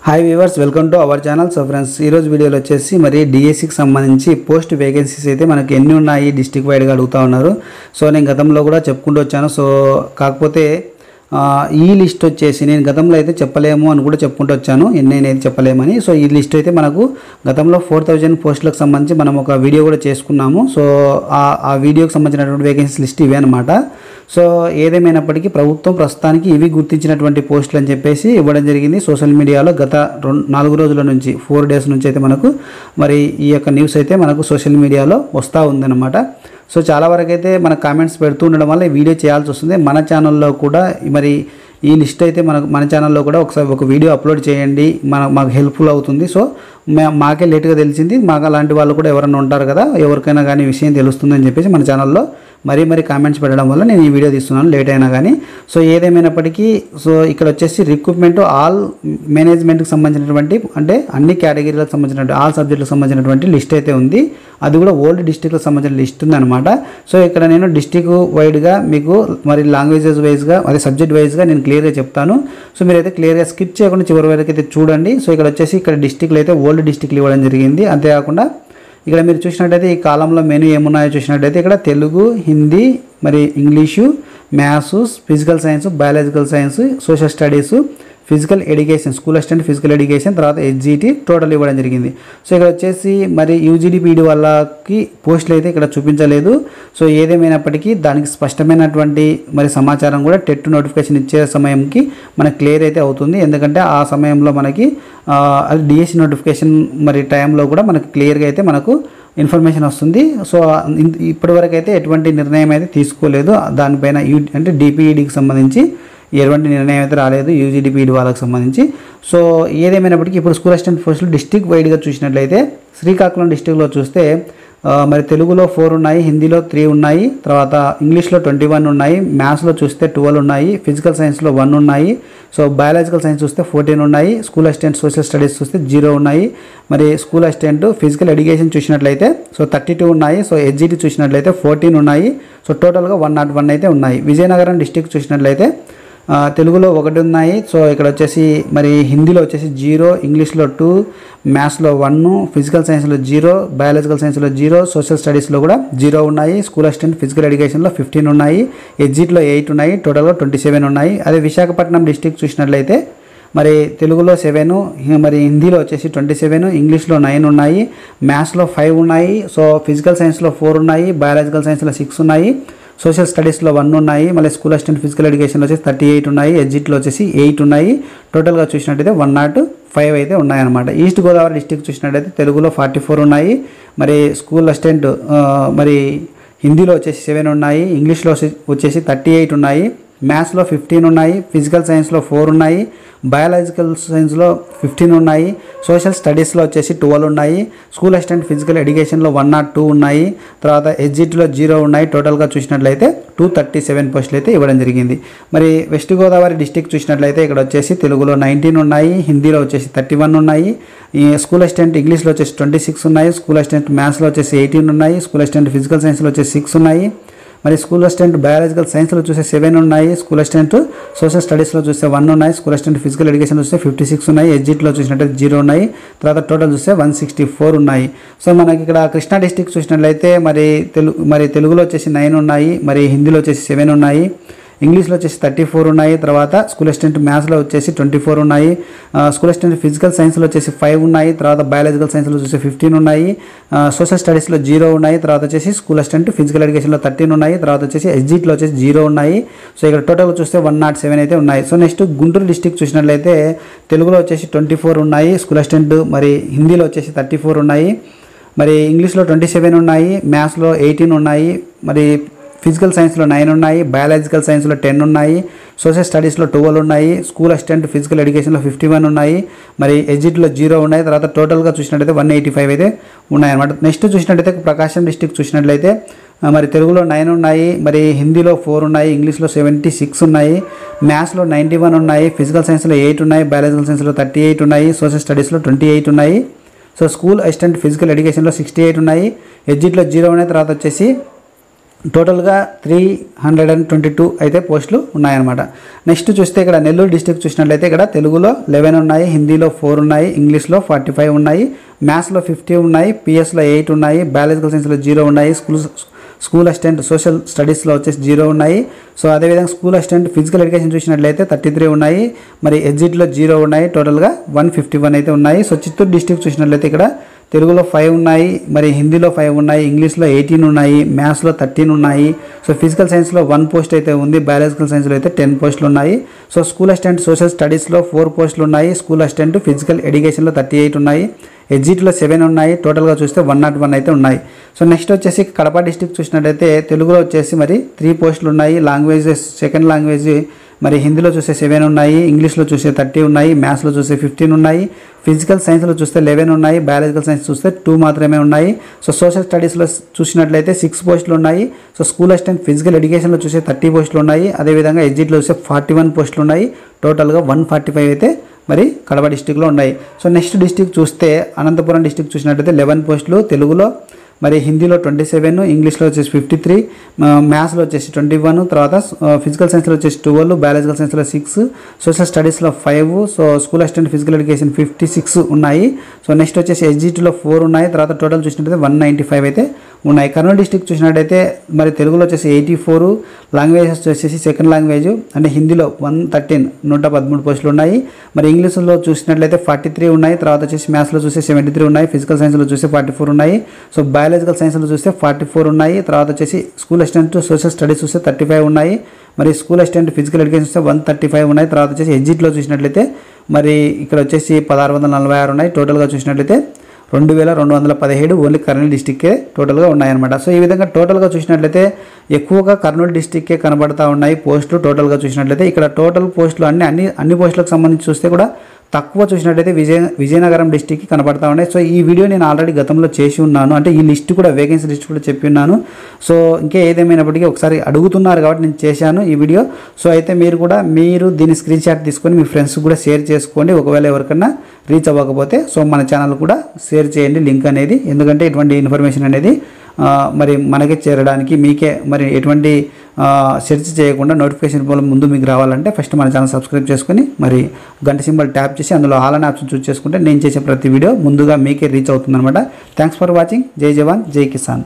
Hi viewers, welcome to our channel. So friends, ఈరోజు వీడియోలో వచ్చేసి మరి డిఎస్సికి సంబంధించి పోస్ట్ వేకెన్సీస్ అయితే మనకి ఎన్ని ఉన్నాయి డిస్ట్రిక్ట్ వైడ్గా అడుగుతూ ఉన్నారు. సో నేను గతంలో కూడా చెప్పుకుంటూ వచ్చాను. సో కాకపోతే ఈ లిస్ట్ వచ్చేసి నేను గతంలో అయితే చెప్పలేము అని కూడా చెప్పుకుంటూ వచ్చాను, ఎన్నైతే చెప్పలేమని. సో ఈ లిస్ట్ అయితే మనకు గతంలో 4000 పోస్టులకు సంబంధించి మనం ఒక వీడియో కూడా చేసుకున్నాము. సో ఆ వీడియోకి సంబంధించినటువంటి వేకెన్సీస్ లిస్ట్ ఇవే అనమాట. సో ఏదేమైనప్పటికీ ప్రభుత్వం ప్రస్తుతానికి ఇవి గుర్తించినటువంటి పోస్టులు అని చెప్పేసి ఇవ్వడం జరిగింది సోషల్ మీడియాలో. గత 4 రోజుల నుంచి 4 డేస్ నుంచి అయితే మనకు మరి ఈ యొక్క న్యూస్ అయితే మనకు సోషల్ మీడియాలో వస్తూ ఉందన్నమాట. సో చాలా వరకు అయితే మన కామెంట్స్ పెడుతూ ఉండడం వల్ల ఈ వీడియో చేయాల్సి వస్తుంది. మన ఛానల్లో కూడా మరి ఈ లిస్ట్ అయితే మన ఛానల్లో కూడా ఒకసారి ఒక వీడియో అప్లోడ్ చేయండి, మాకు హెల్ప్ఫుల్ అవుతుంది. సో మాకే లేట్గా తెలిసింది, మాకు అలాంటి వాళ్ళు కూడా ఎవరైనా ఉంటారు కదా, ఎవరికైనా కానీ విషయం తెలుస్తుందని చెప్పేసి మన ఛానల్లో మరీ కామెంట్స్ పెట్టడం వల్ల నేను ఈ వీడియో తీస్తున్నాను, లేట్ అయినా కానీ. సో ఏదేమైనప్పటికీ సో ఇక్కడ వచ్చేసి రిక్రూట్మెంట్ ఆల్ మేనేజ్మెంట్కి సంబంధించినటువంటి, అంటే అన్ని కేటగిరీలకు సంబంధించినటువంటి ఆల్ సబ్జెక్టులకు సంబంధించినటువంటి లిస్ట్ అయితే ఉంది. అది కూడా ఓల్డ్ డిస్ట్రిక్ట్కి సంబంధించిన లిస్ట్ ఉందన్నమాట. సో ఇక్కడ నేను డిస్ట్రిక్ట్ వైడ్గా మీకు మరి లాంగ్వేజెస్ వైజ్గా అదే సబ్జెక్ట్ వైజ్గా నేను క్లియర్గా చెప్తాను. సో మీరైతే క్లియర్గా స్కిప్ చేయకుండా చివరి వరకు అయితే చూడండి. సో ఇక్కడ వచ్చేసి ఇక్కడ డిస్ట్రిక్ట్లు అయితే ఓల్డ్ డిస్ట్రిక్ట్లు ఇవ్వడం జరిగింది. అంతేకాకుండా ఇక్కడ మీరు చూసినట్టయితే ఈ కాలంలో మెనూ ఏమున్నాయో చూసినట్టయితే ఇక్కడ తెలుగు, హిందీ, మరి English, maths, physical science, biological science, social studies, physical education, school assistant physical education, తర్వాత హెచ్జిటి టోటల్ ఇవ్వడం జరిగింది. సో ఇక్కడ వచ్చేసి మరి యూజీడీ పీడీ వాళ్ళకి పోస్టులు అయితే ఇక్కడ చూపించలేదు. సో ఏదేమైనప్పటికీ దానికి స్పష్టమైనటువంటి మరి సమాచారం కూడా టెట్ నోటిఫికేషన్ ఇచ్చే సమయంకి మనకు క్లియర్ అయితే అవుతుంది. ఎందుకంటే ఆ సమయంలో మనకి అది డిఎస్సి నోటిఫికేషన్ మరి టైంలో కూడా మనకు క్లియర్గా అయితే మనకు ఇన్ఫర్మేషన్ వస్తుంది. సో ఇప్పటివరకు అయితే ఎటువంటి నిర్ణయం అయితే తీసుకోలేదు దానిపైన, అంటే డిపిఈడికి సంబంధించి ఎటువంటి నిర్ణయం అయితే రాలేదు యూజీడీపీడీ వాళ్ళకి సంబంధించి. సో ఏదేమైనప్పటికీ ఇప్పుడు స్కూల్ అసిస్టెంట్ పోస్టులు డిస్ట్రిక్ట్ వైడ్గా చూసినట్లయితే శ్రీకాకుళం డిస్ట్రిక్ట్లో చూస్తే మరి తెలుగులో 4 ఉన్నాయి, హిందీలో 3 ఉన్నాయి, తర్వాత ఇంగ్లీష్లో 21 ఉన్నాయి, మ్యాథ్స్లో చూస్తే 12 ఉన్నాయి, ఫిజికల్ సైన్స్లో 1 ఉన్నాయి, సో బయాలజికల్ సైన్స్ చూస్తే 14 ఉన్నాయి, స్కూల్ అసిస్టెంట్ సోషల్ స్టడీస్ చూస్తే 0 ఉన్నాయి, మరి స్కూల్ అసిస్టెంట్ ఫిజికల్ ఎడ్యుకేషన్ చూసినట్లయితే సో 32 ఉన్నాయి, సో హెచ్జిటి చూసినట్లయితే 14 ఉన్నాయి, సో టోటల్గా 101 అయితే ఉన్నాయి. విజయనగరం డిస్ట్రిక్ట్ చూసినట్లయితే తెలుగులో 1 ఉన్నాయి, సో ఇక్కడ వచ్చేసి మరి హిందీలో వచ్చేసి 0, ఇంగ్లీష్లో 2, మ్యాథ్స్లో 1, ఫిజికల్ సైన్స్లో 0, బయాలజికల్ సైన్స్లో 0, సోషల్ స్టడీస్లో కూడా 0 ఉన్నాయి, స్కూల్ అసిస్టెంట్ ఫిజికల్ ఎడ్యుకేషన్లో 15 ఉన్నాయి, హెచ్జిట్లో 8 ఉన్నాయి, టోటల్గా 27 ఉన్నాయి. అదే విశాఖపట్నం డిస్ట్రిక్ట్ చూసినట్లయితే మరి తెలుగులో 7, మరి హిందీలో వచ్చేసి 27, ఇంగ్లీష్లో 9 ఉన్నాయి, మ్యాథ్స్లో 5 ఉన్నాయి, సో ఫిజికల్ సైన్స్లో 4 ఉన్నాయి, బయాలజికల్ సైన్స్లో 6 ఉన్నాయి, సోషల్ స్టడీస్లో 1 ఉన్నాయి, మళ్ళీ స్కూల్ అసిస్టెంట్ ఫిజికల్ ఎడ్యుకేషన్లో వచ్చేసి 38 ఉన్నాయి, హెచ్జిట్లో వచ్చేసి 8 ఉన్నాయి, టోటల్గా చూసినట్టయితే 105 అయితే ఉన్నాయన్నమాట. ఈస్ట్ గోదావరి డిస్ట్రిక్ట్ చూసినట్టయితే తెలుగులో 44 ఉన్నాయి, మరి స్కూల్ అసిస్టెంట్ మరి హిందీలో వచ్చేసి 7 ఉన్నాయి, ఇంగ్లీష్లో వచ్చేసి 38 ఉన్నాయి, మ్యాథ్స్లో 15 ఉన్నాయి, ఫిజికల్ సైన్స్లో 4 ఉన్నాయి, బయాలజికల్ సైన్స్లో 15 ఉన్నాయి, సోషల్ స్టడీస్లో వచ్చేసి 12 ఉన్నాయి, స్కూల్ అసిస్టెంట్ ఫిజికల్ ఎడ్యుకేషన్లో 102 ఉన్నాయి, తర్వాత హెచ్జిట్లో 0 ఉన్నాయి. టోటల్గా చూసినట్లయితే 237 పోస్టులు అయితే ఇవ్వడం జరిగింది. మరి వెస్ట్ గోదావరి డిస్ట్రిక్ట్ చూసినట్లయితే ఇక్కడ వచ్చేసి తెలుగులో 19 ఉన్నాయి, హిందీలో వచ్చేసి 31 ఉన్నాయి, ఈ స్కూల్ అసిస్టెంట్ ఇంగ్లీష్లో వచ్చేసి 26 ఉన్నాయి, స్కూల్ అసిస్టెంట్ మ్యాథ్స్లో వచ్చేసి 18 ఉన్నాయి, స్కూల్ అసిస్టెంట్ ఫిజికల్ సైన్స్లో వచ్చేసి 6 ఉన్నాయి, మరి స్కూల్ అసిస్టెంట్ బయాలజికల్ సైన్స్లో చూస్తే 7 ఉన్నాయి, స్కూల్ అసిస్టెంట్ సోషల్ స్టడీస్లో చూస్తే 1 ఉన్నాయి, స్కూల్ అసిస్టెంట్ ఫిజికల్ ఎడ్యుకేషన్లో చూస్తే 56 ఉన్నాయి, హెచ్జిట్లో చూసినట్లయితే 0 ఉన్నాయి, తర్వాత టోటల్ చూస్తే 164 ఉన్నాయి. సో మనకి ఇక్కడ కృష్ణా డిస్ట్రిక్ట్ చూసినట్లయితే మరి తెలుగులో వచ్చేసి 9 ఉన్నాయి, మరి హిందీలో వచ్చేసి 7 ఉన్నాయి, ఇంగ్లీష్లో వచ్చేసి 34 ఉన్నాయి, తర్వాత స్కూల్ అసిస్టెంట్ మ్యాథ్స్లో వచ్చేసి 24 ఉన్నాయి, స్కూల్ అసిస్టెంట్ ఫిజికల్ సైన్స్లో వచ్చేసి 5 ఉన్నాయి, తర్వాత బయాలజికల్ సైన్స్లో వచ్చేసి 15 ఉన్నాయి, సోషల్ స్టడీస్లో 0 ఉన్నాయి, తర్వాత వచ్చేసి స్కూల్ అసిస్టెంట్ ఫిజికల్ ఎడ్యుకేషన్లో 13 ఉన్నాయి, తర్వాత వచ్చేసి హెచ్జిట్లో వచ్చేసి 0 ఉన్నాయి. సో ఇక్కడ టోటల్ చూస్తే 107 అయితే ఉన్నాయి. సో నెక్స్ట్ గుంటూరు డిస్ట్రిక్ట్ చూసినట్లయితే తెలుగులో వచ్చేసి 24 ఉన్నాయి, స్కూల్ అసిస్టెంట్ మరి హిందీలో వచ్చేసి 34 ఉన్నాయి, మరి ఇంగ్లీష్లో 27 ఉన్నాయి, మ్యాథ్స్లో 18 ఉన్నాయి, మరి ఫిజికల్ సైన్స్లో 9 ఉన్నాయి, బయాలజికల్ సైన్స్లో 10 ఉన్నాయి, సోషల్ స్టడీస్లో 12 ఉన్నాయి, స్కూల్ అసిస్టెంట్ ఫిజికల్ ఎడ్యుకేషన్లో 51 ఉన్నాయి, మరి హెచ్జిట్లో 0 ఉన్నాయి, తర్వాత టోటల్గా చూసినట్లయితే 185 అయితే ఉన్నాయన్నమాట. నెక్స్ట్ చూసినట్లయితే ప్రకాశం డిస్ట్రిక్ట్ చూసినట్లయితే మరి తెలుగులో 9 ఉన్నాయి, మరి హిందీలో 4 ఉన్నాయి, ఇంగ్లీష్లో 76 ఉన్నాయి, మ్యాథ్స్లో 91 ఉన్నాయి, ఫిజికల్ సైన్స్లో 8 ఉన్నాయి, బయాలజికల్ సైన్స్లో 38 ఉన్నాయి, సోషల్ స్టడీస్లో 28 ఉన్నాయి, సో స్కూల్ అసిస్టెంట్ ఫిజికల్ ఎడ్యుకేషన్లో 68 ఉన్నాయి, హెచ్జిట్లో 0 ఉన్నాయి, తర్వాత వచ్చేసి టోటల్గా 322 అయితే పోస్టులు ఉన్నాయన్నమాట. నెక్స్ట్ చూస్తే ఇక్కడ నెల్లూరు డిస్ట్రిక్ట్ చూసినట్లయితే ఇక్కడ తెలుగులో 11 ఉన్నాయి, హిందీలో 4 ఉన్నాయి, ఇంగ్లీష్లో 45 ఉన్నాయి, మ్యాథ్స్లో 50 ఉన్నాయి, పిఎస్లో 8 ఉన్నాయి, బయాలజికల్ సైన్స్లో 0 ఉన్నాయి, స్కూల్ అసిస్టెంట్ సోషల్ స్టడీస్లో వచ్చేసి 0 ఉన్నాయి. సో అదేవిధంగా స్కూల్ అసిస్టెంట్ ఫిజికల్ ఎడ్యుకేషన్ చూసినట్లయితే 33 ఉన్నాయి, మరి ఎగ్జిట్లో 0 ఉన్నాయి, టోటల్గా 151 అయితే ఉన్నాయి. సో చిత్తూరు డిస్ట్రిక్ట్ చూసినట్లయితే ఇక్కడ తెలుగులో 5 ఉన్నాయి, మరి హిందీలో 5 ఉన్నాయి, ఇంగ్లీష్లో 18 ఉన్నాయి, మ్యాథ్స్లో 13 ఉన్నాయి. సో ఫిజికల్ సైన్స్లో 1 పోస్ట్ అయితే ఉంది, బయాలజికల్ సైన్స్లో అయితే 10 పోస్టులు ఉన్నాయి. సో స్కూల్ అసిస్టెంట్ సోషల్ స్టడీస్లో 4 పోస్టులు ఉన్నాయి, స్కూల్ అసిస్టెంట్ ఫిజికల్ ఎడ్యుకేషన్లో 38 ఉన్నాయి, ఎగ్జిట్లో 7 ఉన్నాయి, టోటల్గా చూస్తే 101 అయితే ఉన్నాయి. సో నెక్స్ట్ వచ్చేసి కడప డిస్ట్రిక్ట్ చూసినట్లయితే తెలుగులో వచ్చేసి మరి 3 పోస్టులు ఉన్నాయి, లాంగ్వేజెస్ సెకండ్ లాంగ్వేజ్ మరి హిందీలో చూస్తే 7 ఉన్నాయి, ఇంగ్లీష్లో చూస్తే 30 ఉన్నాయి, మ్యాథ్స్లో చూస్తే 15 ఉన్నాయి, ఫిజికల్ సైన్స్లో చూస్తే 11 ఉన్నాయి, బయాలజికల్ సైన్స్ చూస్తే 2 మాత్రమే ఉన్నాయి. సో సోషల్ స్టడీస్లో చూసినట్లయితే 6 పోస్టులు ఉన్నాయి. సో స్కూల్ అసిస్టెంట్ ఫిజికల్ ఎడ్యుకేషన్లో చూస్తే 30 పోస్టులు ఉన్నాయి, అదేవిధంగా ఎగ్జిట్లో చూస్తే 41 పోస్టులు ఉన్నాయి, టోటల్గా 145 అయితే మరి కడప డిస్టిక్లో ఉన్నాయి. సో నెక్స్ట్ డిస్టిక్ చూస్తే అనంతపురం డిస్టిక్ చూసినట్లయితే 11 పోస్టులు, తెలుగులో మరి హిందీలో 27, ఇంగ్లీష్లో వచ్చేసి 53, మ్యాథ్స్లో వచ్చేసి 21, తర్వాత ఫిజికల్ సైన్స్లో వచ్చేసి 12, బయాలజికల్ సైన్స్లో 6, సోషల్ స్టడీస్లో 5, so school assistant physical education 56 ఉన్నాయి. సో నెక్స్ట్ వచ్చేసి ఎస్జిటీలో 4 ఉన్నాయి, తర్వాత టోటల్ చూసినట్టయితే 195 అయితే ఉన్నాయి. కర్నూలు డిస్ట్రిక్ట్ చూసినట్టయితే మరి తెలుగులో వచ్చేసి 84, లాంగ్వేజెస్ వచ్చేసి సెకండ్ లాంగ్వేజ్ అంటే హిందీలో 113 పోస్టులు ఉన్నాయి, మరి ఇంగ్లీష్లో చూసినట్లయితే 43 ఉన్నాయి, తర్వాత వచ్చేసి మ్యాథ్స్లో చూస్తే 73 ఉన్నాయి, ఫిజికల్ సైన్స్లో చూస్తే 44 ఉన్నాయి, సో బయాలజికల్ సైన్స్లో చూస్తే 44 ఉన్నాయి, తర్వాత వచ్చేసి స్కూల్ అసిస్టెంట్ సోషల్ స్టడీస్ చూస్తే 35 ఉన్నాయి, మరి స్కూల్ అసిస్టెంట్ ఫిజికల్ ఎడ్యుకేషన్ చూస్తే 135 ఉన్నాయి, తర్వాత వచ్చేసి ఎగ్జిట్లో చూసినట్లయితే మరి ఇక్కడ వచ్చేసి 1646 ఉన్నాయి, టోటల్గా చూసినట్లయితే 2217 ఓన్లీ కర్నూలు డిస్టిక్కే టోటల్గా ఉన్నాయన్నమాట. సో ఈ విధంగా టోటల్గా చూసినట్లయితే ఎక్కువగా కర్నూలు డిస్టిక్కే కనబడతా ఉన్నాయి పోస్టులు. టోటల్గా చూసినట్లయితే ఇక్కడ టోటల్ పోస్టులు అన్ని పోస్టులకు సంబంధించి చూస్తే కూడా తక్కువ చూసినట్లయితే విజయనగరం డిస్టిక్కి కనబడతా ఉన్నాయి. సో ఈ వీడియో నేను ఆల్రెడీ గతంలో చేసి ఉన్నాను, అంటే ఈ లిస్ట్ కూడా వేకెన్సీ లిస్ట్ కూడా చెప్పి ఉన్నాను. సో ఇంకా ఏదేమైనప్పటికీ ఒకసారి అడుగుతున్నారు కాబట్టి నేను చేశాను ఈ వీడియో. సో అయితే మీరు దీని స్క్రీన్ షాట్ తీసుకొని మీ ఫ్రెండ్స్ కూడా షేర్ చేసుకోండి. ఒకవేళ ఎవరికన్నా రీచ్ అవ్వకపోతే సో మన ఛానల్ కూడా షేర్ చేయండి లింక్ అనేది, ఎందుకంటే ఇటువంటి ఇన్ఫర్మేషన్ అనేది మరి మనకే చేరడానికి మీకే మరి ఎటువంటి సెర్చ్ చేయకుండా నోటిఫికేషన్ ముందు మీకు రావాలంటే ఫస్ట్ మన ఛానల్ సబ్స్క్రైబ్ చేసుకొని మరి గంట సింబల్ ట్యాప్ చేసి అందులో ఆల్ అనే ఆప్షన్ చూస్ చేసుకుంటే నేను చేసే ప్రతి వీడియో ముందుగా మీకే రీచ్ అవుతుందన్నమాట. Thanks for watching. జై జవాన్ జై కిసాన్.